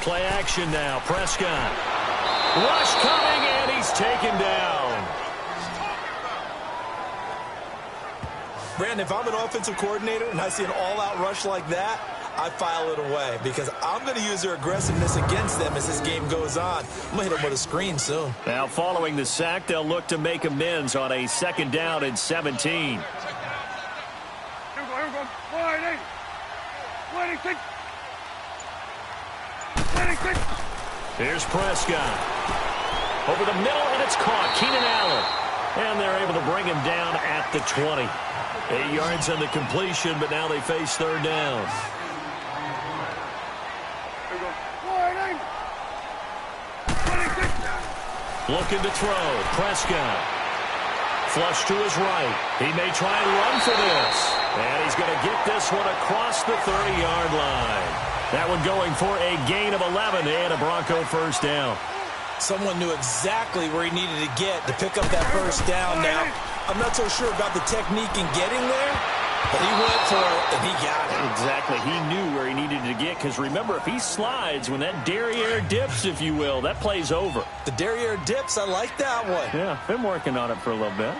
Play action now. Prescott. Rush coming, and he's taken down. Brandon, if I'm an offensive coordinator and I see an all-out rush like that, I file it away because I'm going to use their aggressiveness against them as this game goes on. I'm going to hit them with a screen soon. Now, following the sack, they'll look to make amends on a 2nd down and 17. Here's Prescott. Over the middle, and it's caught. Keenan Allen. And they're able to bring him down at the 20. 8 yards on the completion, but now they face third down. Looking to throw. Prescott. Flush to his right. He may try and run for this. And he's going to get this one across the 30-yard line. That one going for a gain of 11 and a Bronco first down. Someone knew exactly where he needed to get to pick up that first down. Now, I'm not so sure about the technique in getting there, but he went for it, and he got it. Exactly. He knew where he needed to get, because remember, if he slides, when that derriere dips, if you will, that play's over. The derriere dips, I like that one. Yeah, been working on it for a little bit.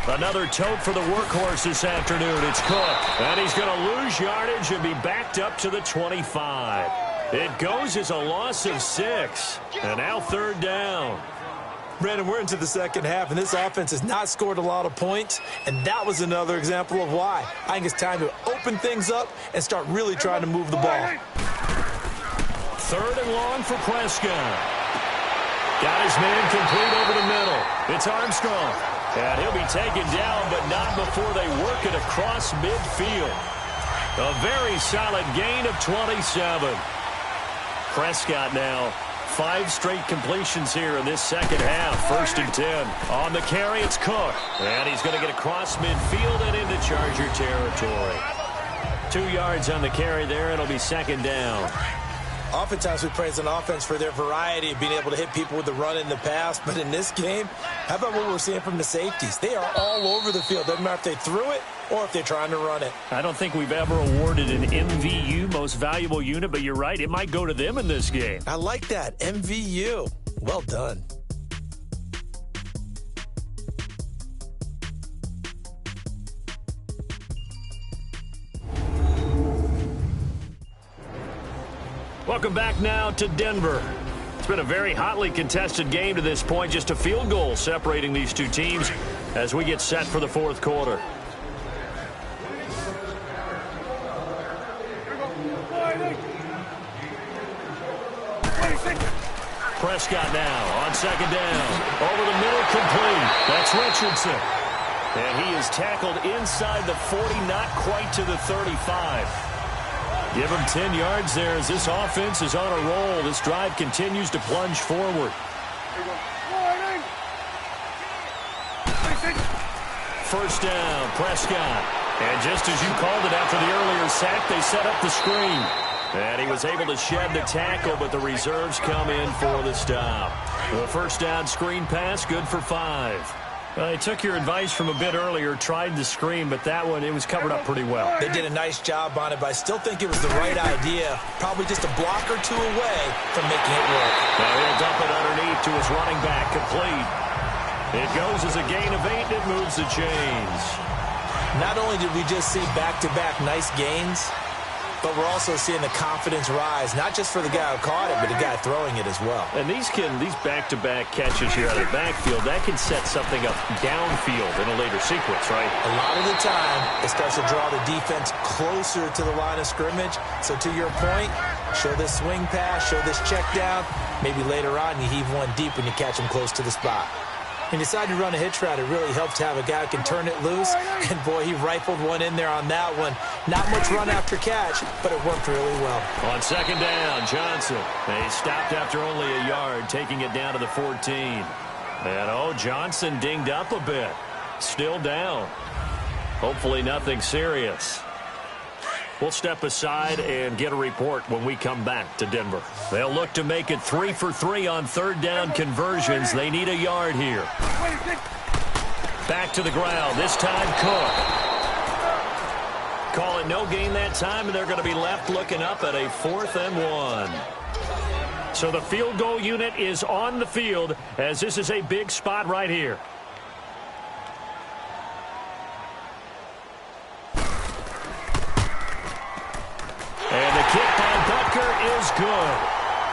Another tote for the workhorse this afternoon. It's Cook. And he's going to lose yardage and be backed up to the 25. It goes as a loss of 6. And now third down. Brandon, we're into the second half, and this offense has not scored a lot of points, and that was another example of why. I think it's time to open things up and start really trying to move the ball. Third and long for Prescott. Got his man complete over the middle. It's Armstrong. And he'll be taken down, but not before they work it across midfield. A very solid gain of 27. Prescott now 5 straight completions here in this second half. 1st and 10. On the carry, it's Cook. And he's going to get across midfield and into Charger territory. 2 yards on the carry there. It'll be 2nd down. Oftentimes we praise an offense for their variety of being able to hit people with the run in the pass. But in this game, how about what we're seeing from the safeties? They are all over the field. Doesn't matter if they threw it or if they're trying to run it. I don't think we've ever awarded an MVU, most valuable unit, but you're right. It might go to them in this game. I like that. MVU. Well done. Welcome back now to Denver. It's been a very hotly contested game to this point. Just a field goal separating these two teams as we get set for the 4th quarter. Prescott now on 2nd down. Over the middle, complete. That's Richardson. And he is tackled inside the 40, not quite to the 35. Give him 10 yards there as this offense is on a roll. This drive continues to plunge forward. First down, Prescott. And just as you called it after the earlier sack, they set up the screen. And he was able to shed the tackle, but the reserves come in for the stop. The first down screen pass, good for 5. I took your advice from a bit earlier, tried the screen, but that one, it was covered up pretty well. They did a nice job on it, but I still think it was the right idea. Probably just a block or two away from making it work. Now he'll dump it underneath to his running back, complete. It goes as a gain of 8, and it moves the chains. Not only did we just see back-to-back nice gains, but we're also seeing the confidence rise, not just for the guy who caught it, but the guy throwing it as well. And these back-to-back catches here out of the backfield, that can set something up downfield in a later sequence, right? A lot of the time, it starts to draw the defense closer to the line of scrimmage. So to your point, show this swing pass, show this check down. Maybe later on you heave one deep when you catch him close to the spot. And decide to run a hitch route, it really helps to have a guy who can turn it loose. And, boy, he rifled one in there on that one. Not much run after catch, but it worked really well. On second down, Johnson. He stopped after only a yard, taking it down to the 14. And, Johnson dinged up a bit. Still down. Hopefully nothing serious. We'll step aside and get a report when we come back to Denver. They'll look to make it 3 for 3 on third down conversions. They need a yard here. Back to the ground. This time, Cook. Call it no gain that time, and they're going to be left looking up at a 4th and 1. So the field goal unit is on the field as this is a big spot right here. And the kick by Butker is good.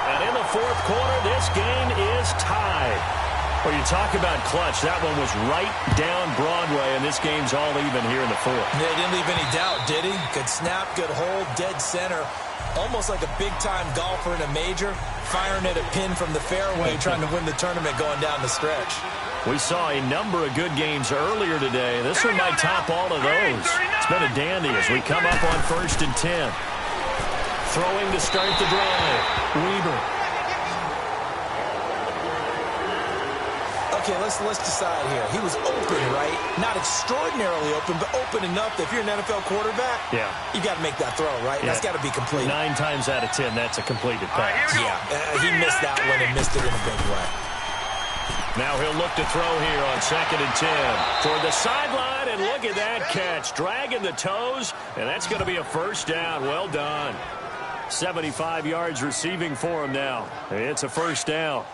And in the 4th quarter, this game is tied. Well, you talk about clutch. That one was right down Broadway, and this game's all even here in the 4th. Yeah, he didn't leave any doubt, did he? Good snap, good hold, dead center. Almost like a big-time golfer in a major, firing at a pin from the fairway, trying to win the tournament going down the stretch. We saw a number of good games earlier today. This one might top all of those. It's been a dandy as we come up on 1st and 10. Throwing to start the drive. Weber. Okay, let's decide here. He was open, right? Not extraordinarily open, but open enough that if you're an NFL quarterback, you got to make that throw, right? Yeah. That's got to be complete. 9 times out of 10, that's a completed pass. Yeah, he missed that one and missed it in a big way. Now he'll look to throw here on 2nd and 10. Toward the sideline, and look at that catch. Dragging the toes, and that's going to be a 1st down. Well done. 75 yards receiving for him now. It's a 1st down.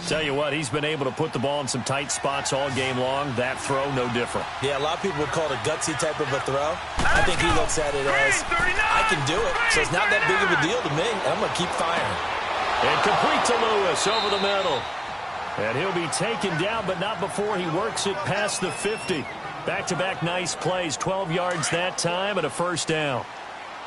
Tell you what, he's been able to put the ball in some tight spots all game long. That throw, no different. Yeah, a lot of people would call it a gutsy type of a throw. I think he looks at it as, I can do it, so it's not that big of a deal to me, and I'm going to keep firing. And complete to Lewis over the middle. And he'll be taken down, but not before he works it past the 50. Back-to-back nice plays, 12 yards that time, and a 1st down.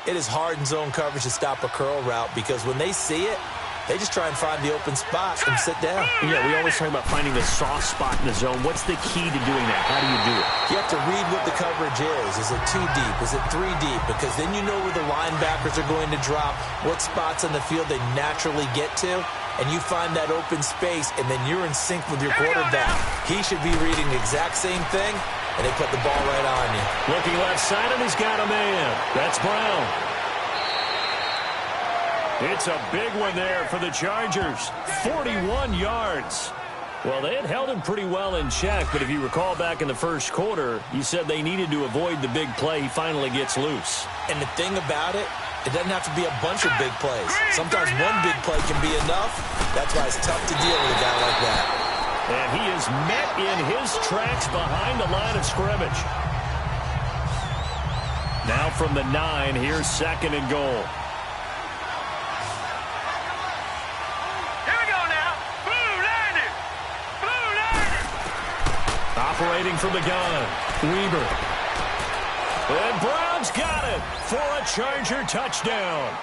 It is hard in zone coverage to stop a curl route because when they see it, they just try and find the open spot and sit down. Yeah, we always talk about finding the soft spot in the zone. What's the key to doing that? How do you do it? You have to read what the coverage is. Is it 2 deep? Is it 3 deep? Because then you know where the linebackers are going to drop, what spots on the field they naturally get to, and you find that open space, and then you're in sync with your quarterback. He should be reading the exact same thing, and they put the ball right on you. Looking left side, and he's got a man. That's Brown. It's a big one there for the Chargers. 41 yards. Well, they had held him pretty well in check, but if you recall back in the 1st quarter, you said they needed to avoid the big play. He finally gets loose. And the thing about it, it doesn't have to be a bunch of big plays. Sometimes one big play can be enough. That's why it's tough to deal with a guy like that. And he is met in his tracks behind the line of scrimmage. Now from the 9, here's 2nd and goal. Operating from the gun, Weber. And Brown's got it for a Charger touchdown.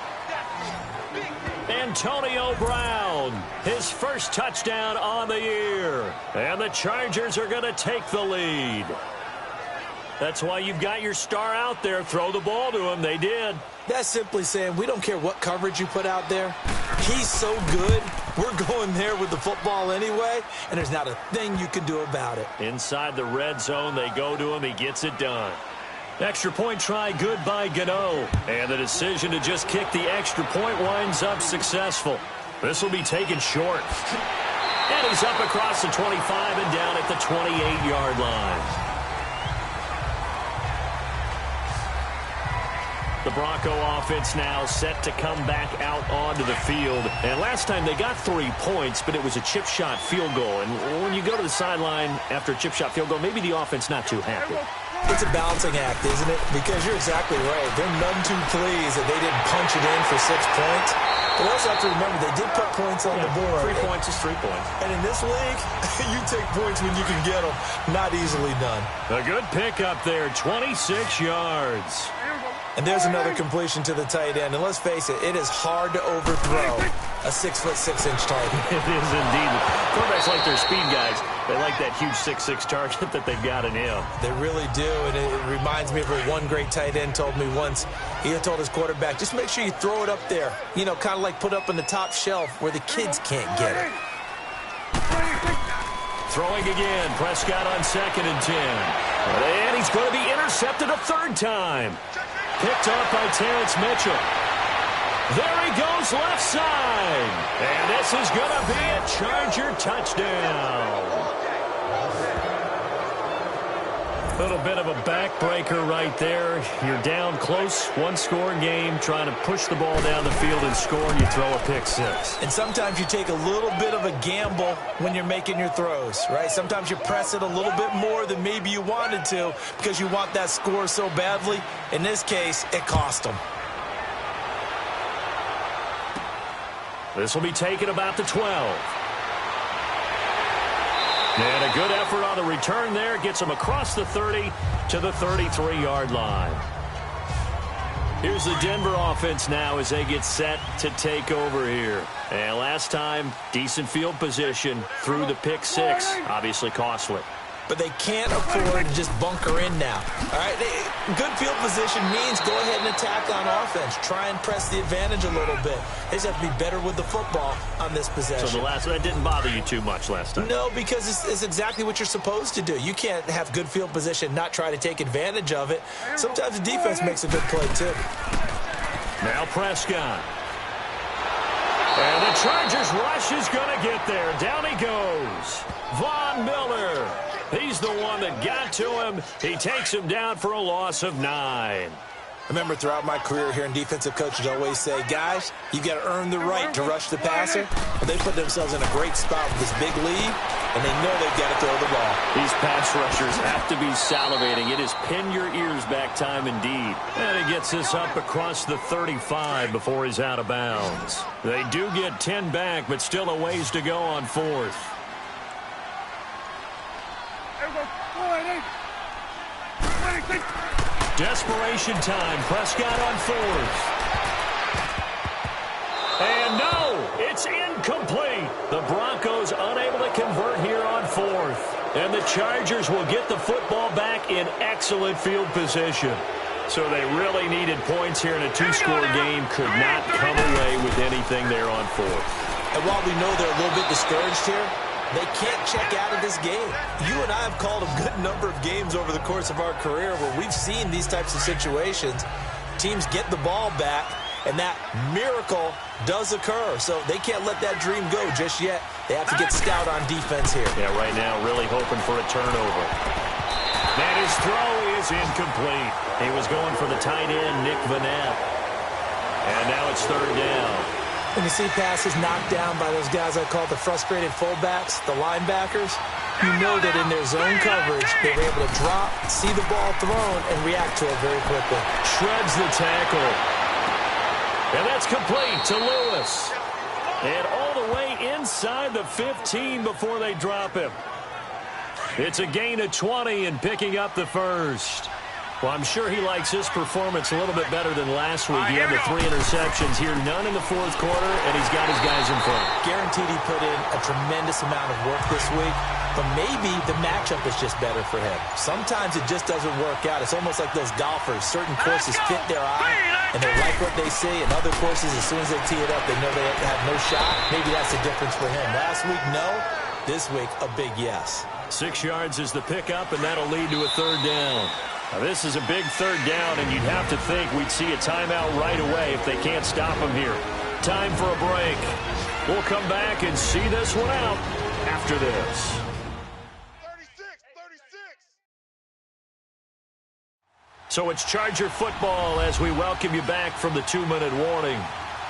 Antonio Brown, his 1st touchdown on the year. And the Chargers are going to take the lead. That's why you've got your star out there. Throw the ball to him. They did. That's simply saying we don't care what coverage you put out there. He's so good, we're going there with the football anyway, and there's not a thing you can do about it. Inside the red zone, they go to him. He gets it done. Extra point try good by Gano. And the decision to just kick the extra point winds up successful. This will be taken short. And he's up across the 25 and down at the 28-yard line. The Bronco offense now set to come back out onto the field. And last time they got 3 points, but it was a chip shot field goal. And when you go to the sideline after a chip shot field goal, maybe the offense not too happy. It's a balancing act, isn't it? Because you're exactly right. They're none too pleased that they didn't punch it in for 6 points. But also have to remember, they did put points on the board. 3 points is 3 points. And in this league, you take points when you can get them. Not easily done. A good pickup there, 26 yards. And there's another completion to the tight end. And let's face it, it is hard to overthrow a 6'6" target. It is indeed. Quarterbacks like their speed guys. They like that huge 6'6" target that they've got in him. They really do, and it reminds me of what one great tight end told me once. He told his quarterback, just make sure you throw it up there. You know, kind of like put up on the top shelf where the kids can't get it. Throwing again. Prescott on 2nd and 10. And he's going to be intercepted a 3rd time. Picked off by Terrence Mitchell. There he goes left side. And this is going to be a Charger touchdown. A little bit of a backbreaker right there. You're down close, 1-score game, trying to push the ball down the field and score, and you throw a pick 6. And sometimes you take a little bit of a gamble when you're making your throws, right? Sometimes you press it a little bit more than maybe you wanted to because you want that score so badly. In this case, it cost them. This will be taken about the 12. And a good effort on the return there. Gets him across the 30 to the 33-yard line. Here's the Denver offense now as they get set to take over here. And last time, decent field position through the pick 6. Obviously costly. But they can't afford to just bunker in now. All right, good field position means go ahead and attack on offense. Try and press the advantage a little bit. They just have to be better with the football on this possession. So that didn't bother you too much last time? No, because it's exactly what you're supposed to do. You can't have good field position, not try to take advantage of it. Sometimes the defense makes a good play, too. Now Prescott. And the Chargers rush is going to get there. Down he goes. Von Miller. He's the one that got to him. He takes him down for a loss of 9. I remember throughout my career hearing defensive coaches always say, guys, you got to earn the right to rush the passer. Well, they put themselves in a great spot with this big lead, and they know they've got to throw the ball. These pass rushers have to be salivating. It is pin your ears back time indeed. And he gets this up across the 35 before he's out of bounds. They do get 10 back, but still a ways to go on 4th. Desperation time. Prescott on 4th. And no, it's incomplete. The Broncos unable to convert here on 4th. And the Chargers will get the football back in excellent field position. So they really needed points here in a 2-score game. Could not come away with anything there on 4th. And while we know they're a little bit discouraged here, they can't check out of this game. You and I have called a good number of games over the course of our career where we've seen these types of situations. Teams get the ball back, and that miracle does occur. So they can't let that dream go just yet. They have to get stout on defense here. Yeah, right now really hoping for a turnover. And his throw is incomplete. He was going for the tight end, Nick Vanette. And now it's 3rd down. When you see passes knocked down by those guys I call the frustrated fullbacks, the linebackers, you know that in their zone coverage, they were able to drop, see the ball thrown, and react to it very quickly. Shreds the tackle. And that's complete to Lewis. And all the way inside the 15 before they drop him. It's a gain of 20 and picking up the 1st. Well, I'm sure he likes his performance a little bit better than last week. He had the 3 interceptions here, none in the 4th quarter, and he's got his guys in front. Guaranteed he put in a tremendous amount of work this week, but maybe the matchup is just better for him. Sometimes it just doesn't work out. It's almost like those golfers. Certain courses fit their eye, and they like what they see, and other courses, as soon as they tee it up, they know they have no shot. Maybe that's the difference for him. Last week, no. This week, a big yes. 6 yards is the pickup, and that'll lead to a 3rd down. Now, this is a big 3rd down, and you'd have to think we'd see a timeout right away if they can't stop him here. Time for a break. We'll come back and see this one out after this. 36. So it's Charger football as we welcome you back from the 2-minute warning.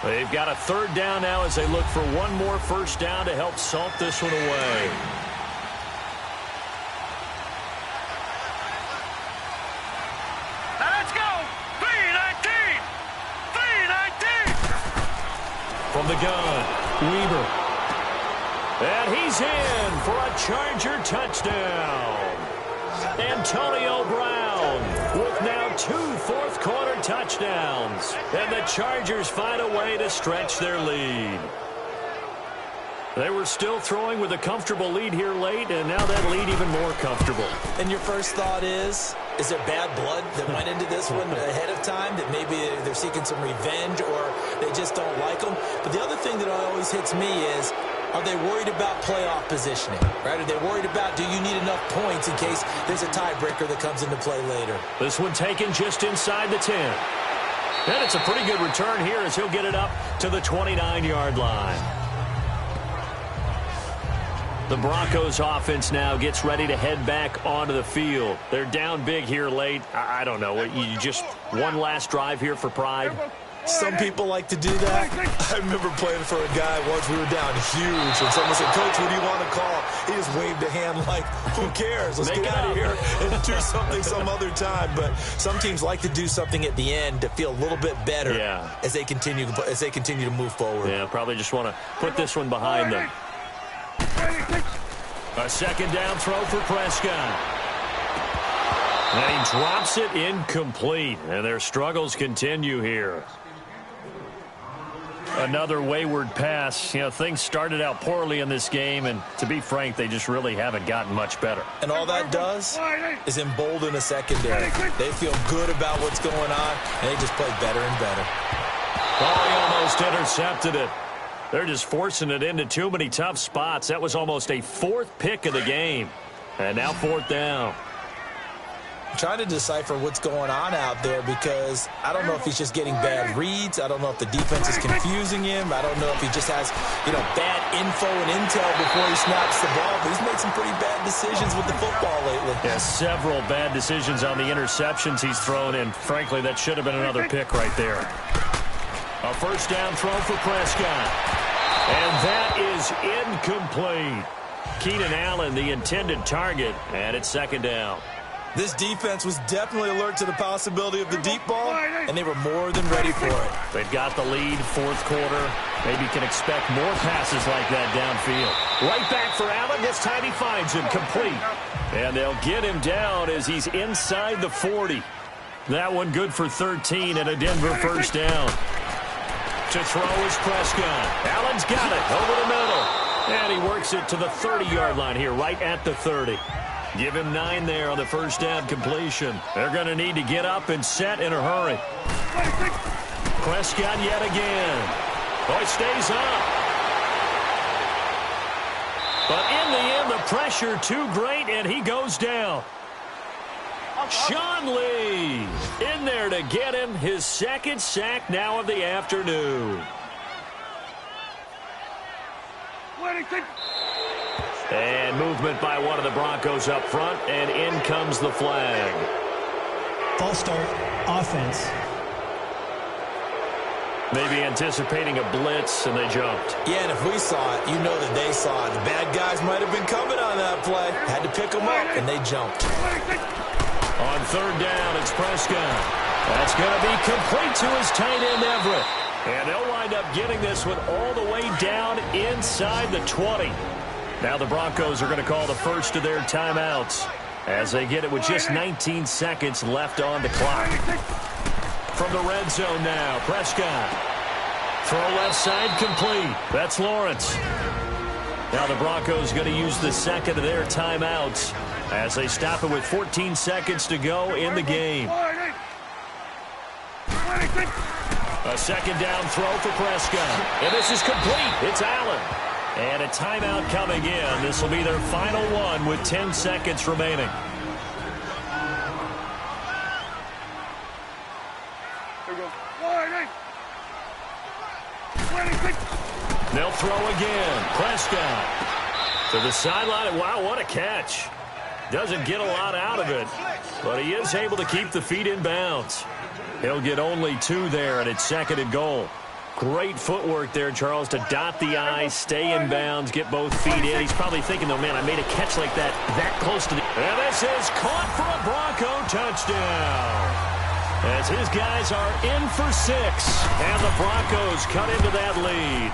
They've got a 3rd down now as they look for one more 1st down to help salt this one away. From the gun, Weaver. And he's in for a Charger touchdown. Antonio Brown with now 2 fourth-quarter touchdowns. And the Chargers find a way to stretch their lead. They were still throwing with a comfortable lead here late, and now that lead even more comfortable. And your first thought is there bad blood that went into this one ahead of time, that maybe they're seeking some revenge or they just don't like them? But the other thing that always hits me is, are they worried about playoff positioning, right? Are they worried about, do you need enough points in case there's a tiebreaker that comes into play later? This one taken just inside the 10. And it's a pretty good return here as he'll get it up to the 29-yard line. The Broncos offense now gets ready to head back onto the field. They're down big here late. I don't know. You just one last drive here for pride? Some people like to do that. I remember playing for a guy once. We were down huge, and someone said, "Coach, what do you want to call?" He just waved a hand like, who cares? Let's get out of here and do something some other time. But some teams like to do something at the end to feel a little bit better as they continue to move forward. Yeah, probably just want to put this one behind them. A second down throw for Prescott. And he drops it incomplete. And their struggles continue here. Another wayward pass. You know, things started out poorly in this game, and to be frank, they just really haven't gotten much better. And all that does is embolden a secondary. They feel good about what's going on, and they just play better and better. Oh, he almost intercepted it. They're just forcing it into too many tough spots. That was almost a 4th pick of the game. And now 4th down. I'm trying to decipher what's going on out there because I don't know if he's just getting bad reads. I don't know if the defense is confusing him. I don't know if he just has, bad info and intel before he snaps the ball. But he's made some pretty bad decisions with the football lately. Yeah, several bad decisions on the interceptions he's thrown, and frankly, that should have been another pick right there. A first down throw for Prescott. And that is incomplete. Keenan Allen, the intended target, and it's second down. This defense was definitely alert to the possibility of the deep ball, and they were more than ready for it. They've got the lead, 4th quarter. Maybe can expect more passes like that downfield. Right back for Allen. This time he finds him complete. And they'll get him down as he's inside the 40. That one good for 13 and a Denver first down. To throw is Prescott. Allen's got it over the middle. And he works it to the 30-yard line here, right at the 30. Give him 9 there on the first down completion. They're going to need to get up and set in a hurry. Prescott yet again. Oh, he stays up. But in the end, the pressure too great, and he goes down. Sean Lee in there to get him his 2nd sack now of the afternoon. And movement by one of the Broncos up front, and in comes the flag. False start, offense. Maybe anticipating a blitz, and they jumped. Yeah, and if we saw it, you know that they saw it. The bad guys might have been coming on that play. Had to pick them up, and they jumped. On third down, it's Prescott. That's going to be complete to his tight end, Everett. And they'll wind up getting this one all the way down inside the 20. Now the Broncos are going to call the first of their timeouts as they get it with just 19 seconds left on the clock. From the red zone now, Prescott. Throw left side complete. That's Lawrence. Now the Broncos going to use the second of their timeouts as they stop it with 14 seconds to go in the game. A second down throw for Prescott. And this is complete. It's Allen. And a timeout coming in. This will be their final one with 10 seconds remaining. They'll throw again. Prescott to the sideline. Wow, what a catch. Doesn't get a lot out of it, but he is able to keep the feet in bounds. He'll get only 2 there, and it's 2nd and goal. Great footwork there, Charles, to dot the I, stay in bounds, get both feet in. He's probably thinking, though, man, I made a catch like that close to the... And this is caught for a Bronco touchdown. as his guys are in for 6, and the Broncos cut into that lead.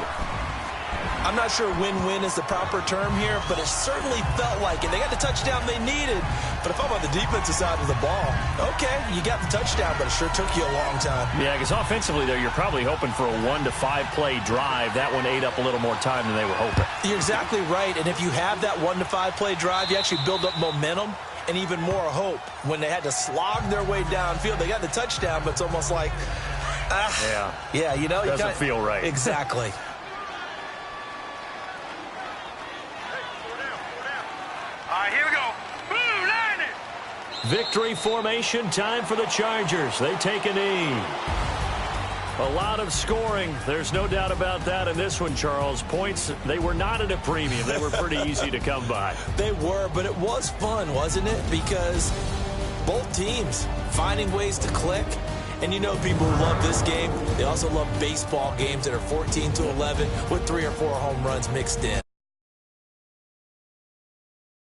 I'm not sure win-win is the proper term here, but it certainly felt like it. They got the touchdown they needed, but if I'm on the defensive side of the ball, okay, you got the touchdown, but it sure took you a long time. Yeah, because offensively there, you're probably hoping for a 1 to 5 play drive. That one ate up a little more time than they were hoping. You're exactly right, and if you have that 1 to 5 play drive, you actually build up momentum and even more hope. When they had to slog their way downfield, they got the touchdown, but it's almost like, yeah, you know, doesn't feel right. Exactly. Here we go. Blue line it. Victory formation time for the Chargers. They take a knee. A lot of scoring. There's no doubt about that in this one, Charles. Points, they were not at a premium. They were pretty easy to come by. They were, but it was fun, wasn't it? Because both teams finding ways to click. And you know people who love this game, they also love baseball games that are 14-11 with 3 or 4 home runs mixed in.